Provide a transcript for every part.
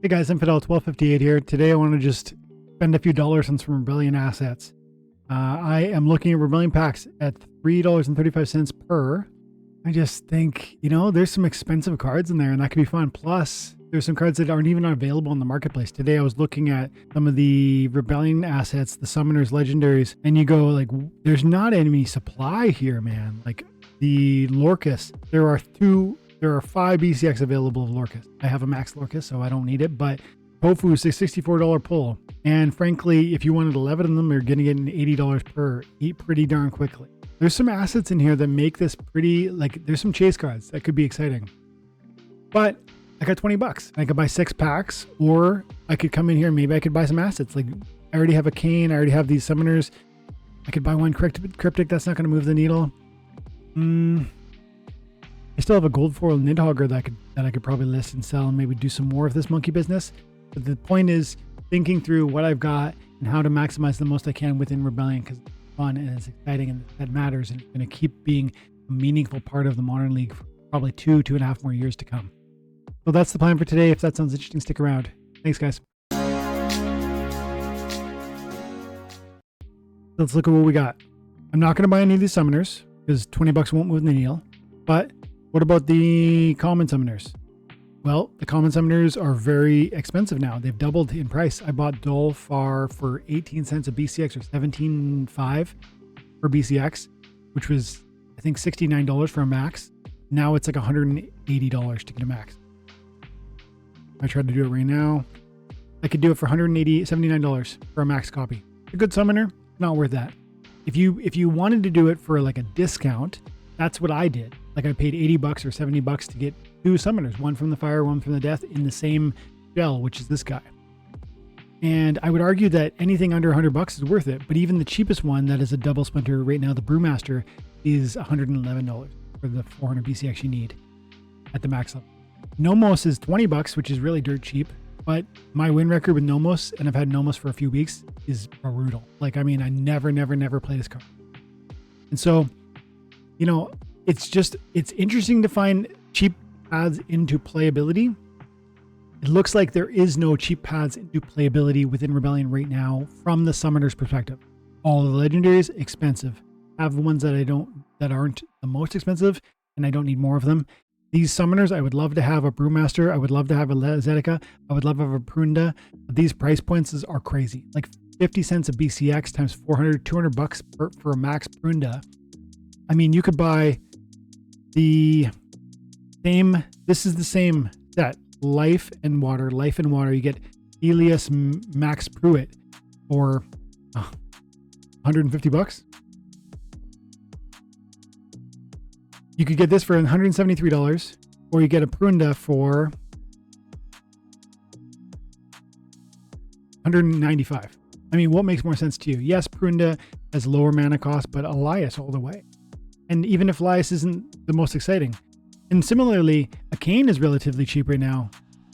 Hey guys, Infidel 1258 here. Today I want to just spend a few dollars on some Rebellion assets. I am looking at Rebellion packs at $3.35 per. I just think, there's some expensive cards in there and that could be fun. Plus, there's some cards that aren't even available in the marketplace. Today I was looking at some of the Rebellion assets, the Summoners, Legendaries, and you go like, there's not any supply here, man. Like the Lorcus, there are 5 BCX available of Lorcus. I have a max Lorcus, so I don't need it, but Tofu is a $64 pull. And frankly, if you wanted 11 of them, you're going to get an $80 per. Eat pretty darn quickly. There's some assets in here that make this pretty, there's some chase cards that could be exciting. But I got 20 bucks. I could buy 6 packs, or I could come in here and maybe I could buy some assets. Like I already have a Kane, I already have these Summoners. I could buy one Cryptic, that's not going to move the needle. I still have a gold foil Nidhogger that I could probably list and sell and maybe do some more of this monkey business. But the point is thinking through what I've got and how to maximize the most I can within Rebellion, because it's fun and it's exciting and that matters, and it's going to keep being a meaningful part of the Modern League for probably 2.5 more years to come. So that's the plan for today. If that sounds interesting, stick around. Thanks, guys. Let's look at what we got. I'm not going to buy any of these Summoners because 20 bucks won't move the needle, but what about the common Summoners? Well, the common Summoners are very expensive now. They've doubled in price. I bought Dolfar for 18 cents a BCX, or 17.5 for BCX, which was, I think, $69 for a max. Now it's like $180 to get a max. I tried to do it right now. I could do it for $79 for a max copy. A good Summoner, not worth that. If you wanted to do it for like a discount, that's what I did. Like I paid 80 bucks or 70 bucks to get 2 Summoners, one from the Fire, one from the Death, in the same gel, which is this guy. And I would argue that anything under 100 bucks is worth it. But even the cheapest one that is a double Splinter right now, the Brewmaster, is $111 for the 400 BCX you need at the max level. Nomos is 20 bucks, which is really dirt cheap. But my win record with Nomos, and I've had Nomos for a few weeks, is brutal. I never play this card. And so, it's interesting to find cheap paths into playability. It looks like there is no cheap paths into playability within Rebellion right now from the Summoner's perspective. All of the Legendaries, expensive. I have ones that aren't the most expensive, and I don't need more of them. These Summoners, I would love to have a Brewmaster. I would love to have a Zedica. I would love to have a Prunda. But these price points are crazy. Like 50 cents a BCX times 400, 200 bucks for a max Prunda. I mean, you could buy the same, this is the same set, Life and Water. You get Elias Max Pruitt for 150 bucks. You could get this for $173, or you get a Prunda for $195. I mean, what makes more sense to you? Yes, Prunda has lower mana cost, but Elias all the way. And even if Elias isn't the most exciting. And similarly, a Kane is relatively cheap right now,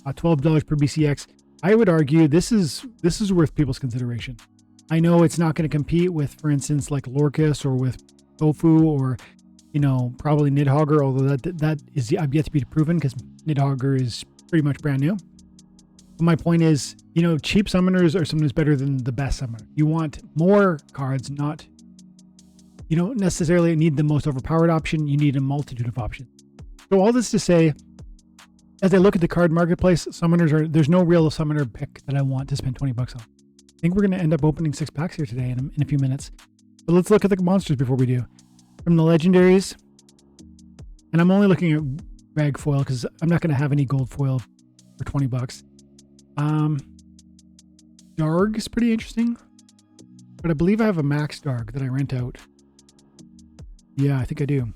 $12 per BCX. I would argue this is worth people's consideration. I know it's not going to compete with, for instance, like Lorcus or with Tofu or, probably Nidhogger, although that is yet to be proven because Nidhogger is pretty much brand new. But my point is, cheap Summoners are sometimes better than the best Summoner. You want more cards, not... You don't necessarily need the most overpowered option. You need a multitude of options. So all this to say, as I look at the card marketplace, Summoners there's no real Summoner pick that I want to spend 20 bucks on. I think we're going to end up opening 6 packs here today in a few minutes. But let's look at the monsters before we do. From the Legendaries, and I'm only looking at rag foil because I'm not going to have any gold foil for 20 bucks. Darg is pretty interesting, but I believe I have a max Darg that I rent out. Yeah, I think I do.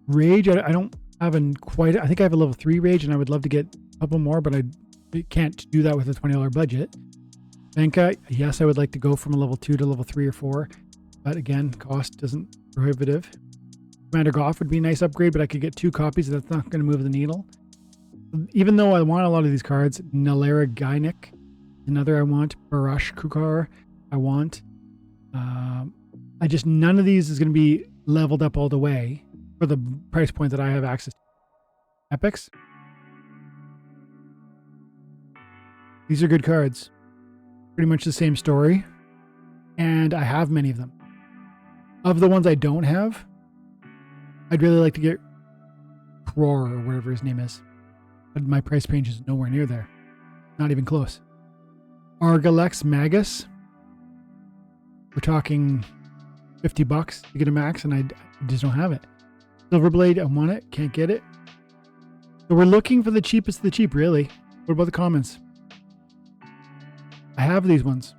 Rage, I don't have I think I have a level 3 Rage, and I would love to get a couple more, but I can't do that with a $20 budget. Benka, yes, I would like to go from a level 2 to level 3 or 4, but again, cost isn't prohibitive. Commander Goff would be a nice upgrade, but I could get 2 copies. That's not going to move the needle. Even though I want a lot of these cards, Nalera Gainik, another I want. Barash Kukar, I want. None of these is going to be leveled up all the way for the price point that I have access to. Epics. These are good cards. Pretty much the same story. And I have many of them. Of the ones I don't have, I'd really like to get Roar or whatever his name is. But my price range is nowhere near there. Not even close. Argalex Magus. We're talking $50 to get a max, and I just don't have it. Silverblade, I want it. Can't get it. So we're looking for the cheapest of the cheap, really. What about the commons? I have these ones.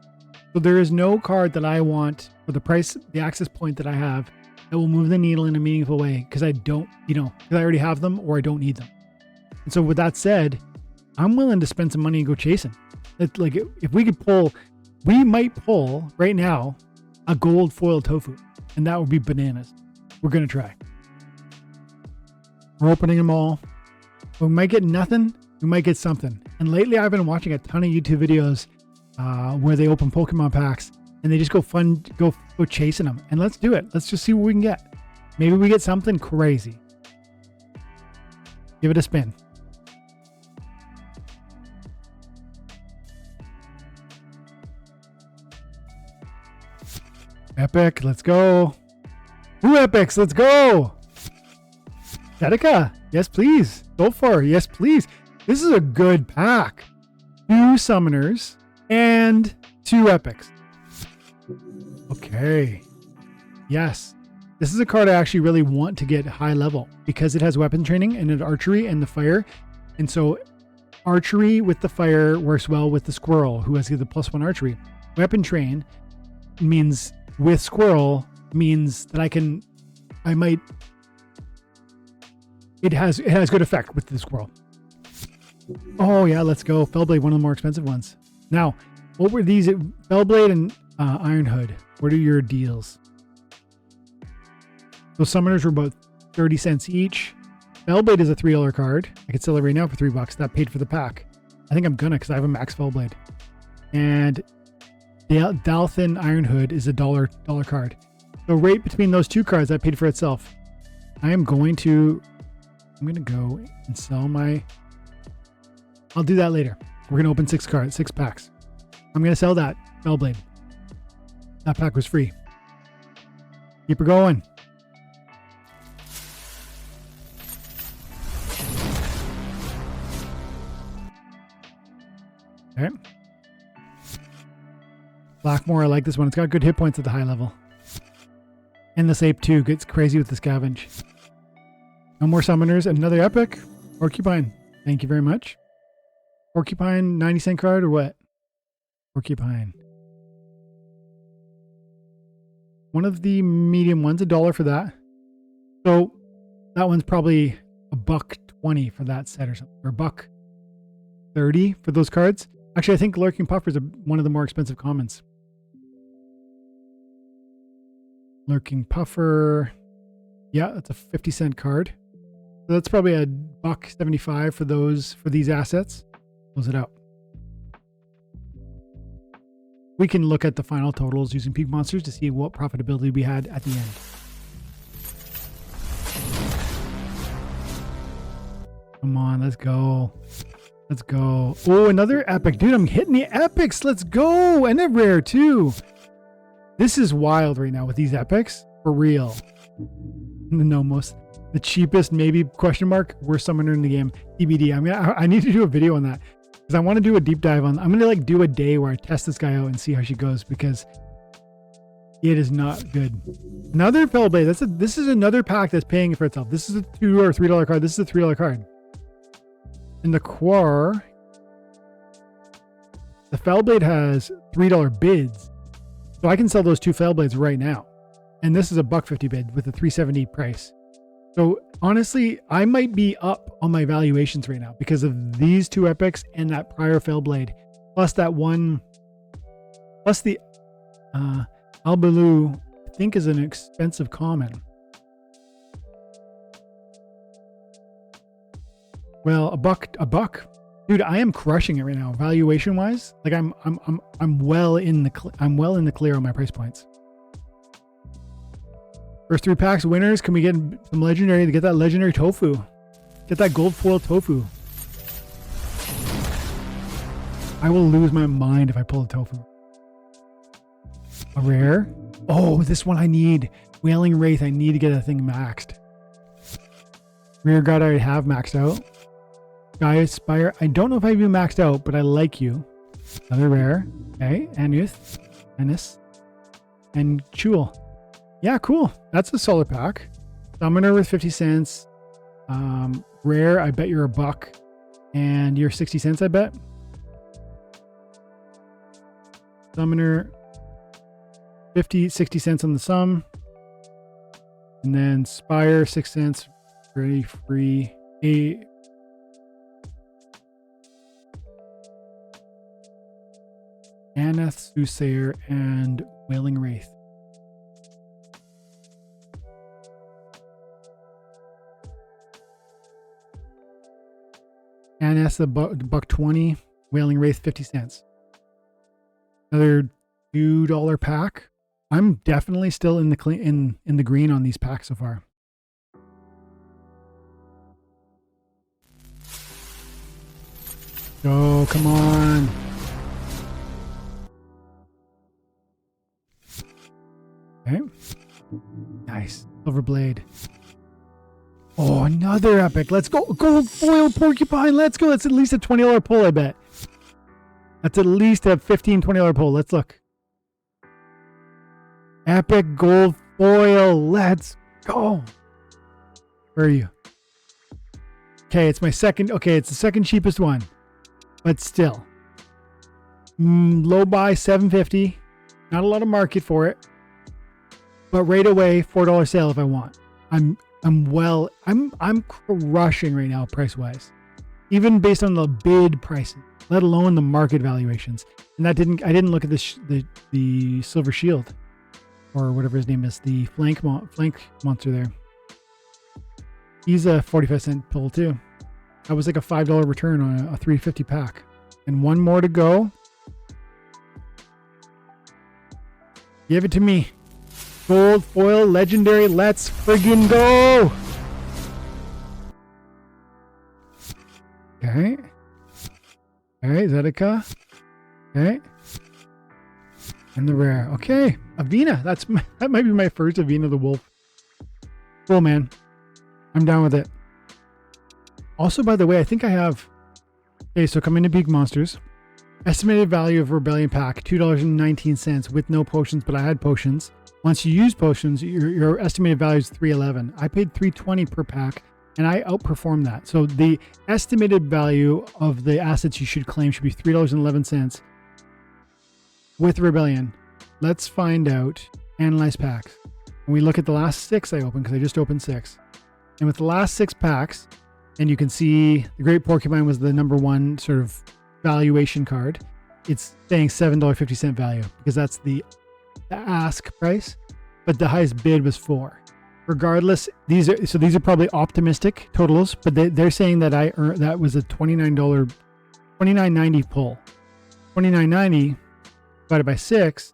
So there is no card that I want for the price, the access point that I have, that will move the needle in a meaningful way, because I don't, because I already have them or I don't need them. And so with that said, I'm willing to spend some money and go chasing. It's like, if we could pull, we might pull right now a gold foil tofu, and that would be bananas. We're going to try. We're opening them all. We might get nothing. We might get something. And lately I've been watching a ton of YouTube videos where they open Pokemon packs and they just go chasing them. And let's do it. Let's just see what we can get. Maybe we get something crazy. Give it a spin. Epic, let's go. Ooh, epics, let's go. Sedeca, yes, please. Go for it. Yes, please. This is a good pack. 2 summoners and 2 epics. Okay. Yes. This is a card I actually really want to get high level because it has weapon training and archery and the fire. And so archery with the fire works well with the squirrel who has the +1 archery. Weapon train means with squirrel means that it has good effect with the squirrel. Oh yeah, let's go. Fellblade, one of the more expensive ones. Now, what were these? Fellblade and Iron Hood. What are your deals? Those summoners were about 30 cents each. Fellblade is a $3 card. I could sell it right now for $3. That paid for the pack. I think I'm gonna because I have a max Fellblade. And Dalthin Iron Hood is a $1 card. So right between those 2 cards, that paid for itself. I'm going to go and sell my. I'll do that later. We're gonna open 6 packs. I'm gonna sell that Fellblade. That pack was free. Keep her going. Okay. Blackmore, I like this one. It's got good hit points at the high level. And this ape too gets crazy with the scavenge. No more summoners. Another epic. Porcupine. Thank you very much. Porcupine, 90-cent card or what? Porcupine. One of the medium ones, $1 for that. So that one's probably $1.20 for that set or something. Or $1.30 for those cards. Actually, I think Lurking Puffers are one of the more expensive commons. Lurking Puffer. Yeah, that's a 50-cent card. So that's probably $1.75 for these assets. Close it out. We can look at the final totals using Peak Monsters to see what profitability we had at the end. Come on, let's go. Let's go. Oh, another epic. Dude, I'm hitting the epics. Let's go. And a rare too. This is wild right now with these epics. For real. No, the cheapest, maybe, question mark, worst summoner in the game. TBD. I need to do a video on that. Because I want to do a deep dive on. I'm going to do a day where I test this guy out and see how she goes. Because it is not good. Another Fellblade. This is another pack that's paying for itself. This is a $2 or $3 card. This is a $3 card. And the Quar, the Fellblade has $3 bids. So I can sell those 2 Fellblades right now. And this is a $1.50 bid with a $3.70 price. So honestly, I might be up on my valuations right now because of these 2 epics and that prior Fellblade. Plus that one, plus the Albaloo, I think is an expensive common. Well, a buck. Dude, I am crushing it right now, valuation wise. Like I'm well in the clear on my price points. First 3 packs winners. Can we get some legendary to get that legendary tofu? Get that gold foil tofu. I will lose my mind if I pull a tofu. A rare. Oh, this one I need. Wailing Wraith. I need to get that thing maxed. Rear guard I have maxed out. Gaia Spire. I don't know if I've even maxed out, but I like you. Another rare. Okay. Anuth. Ennis. And Chul. Yeah, cool. That's a solid pack. Summoner with 50 cents. Rare, I bet you're $1. And you're 60 cents, I bet. Summoner, 60 cents on the sum. And then Spire, 6 cents. Ready, free. Aneth, Soothsayer, and Wailing Wraith. Aneth, $1.20. Wailing Wraith, 50 cents. Another $2 pack. I'm definitely still in the green on these packs so far. Oh, come on. Okay. Nice. Silver Blade. Oh, another epic. Let's go. Gold foil porcupine. Let's go. That's at least a $20 pull, I bet. That's at least a $15, $20 pull. Let's look. Epic gold foil. Let's go. Where are you? Okay, it's my second. Okay, it's the second cheapest one. But still. Low buy, $7.50. Not a lot of market for it. But right away, $4 sale if I want. I'm crushing right now price wise, even based on the bid pricing, let alone the market valuations. And I didn't look at the Silver Shield or whatever his name is, the flank monster there. He's a 45-cent pull too. That was like a $5 return on a $3.50 pack. And one more to go. Give it to me. Gold foil legendary. Let's friggin' go. Okay. Okay, Zedica. Okay. And the rare. Okay. Avina. That might be my first Avina the Wolf. Cool, man. I'm down with it. Also, by the way, I think I have... Okay, so coming to Big Monsters. Estimated value of Rebellion pack, $2.19 with no potions, but I had potions. Once you use potions, your estimated value is $3.11. I paid $3.20 per pack, and I outperformed that. So the estimated value of the assets you should claim should be $3.11 with Rebellion. Let's find out. Analyze packs. And we look at the last 6 I opened, because I just opened 6. And with the last 6 packs, and you can see the Great Porcupine was the #1 sort of valuation card. It's saying $7.50 value, because that's the ask price, but the highest bid was $4. Regardless, these are probably optimistic totals, but they're saying that that was a $29.90 pull. $29.90 divided by 6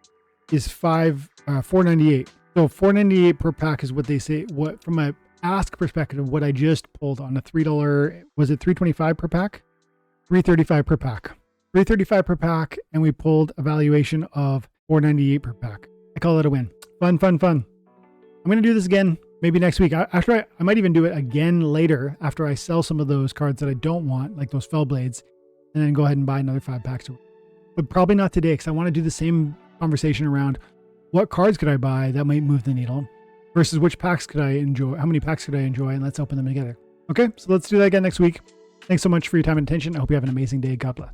is $4.98. So $4.98 per pack is what they say. What from a ask perspective, what I just pulled on a $3, was it $3.25 per pack? $3.35 per pack. $3.35 per pack, and we pulled a valuation of $4.98 per pack. I call it a win. Fun. I'm going to do this again maybe next week. I might even do it again later after I sell some of those cards that I don't want, like those Fell Blades, and then go ahead and buy another 5 packs. But probably not today, because I want to do the same conversation around what cards could I buy that might move the needle versus which packs could I enjoy, how many packs could I enjoy, and let's open them together. Okay, so let's do that again next week. Thanks so much for your time and attention. I hope you have an amazing day. God bless.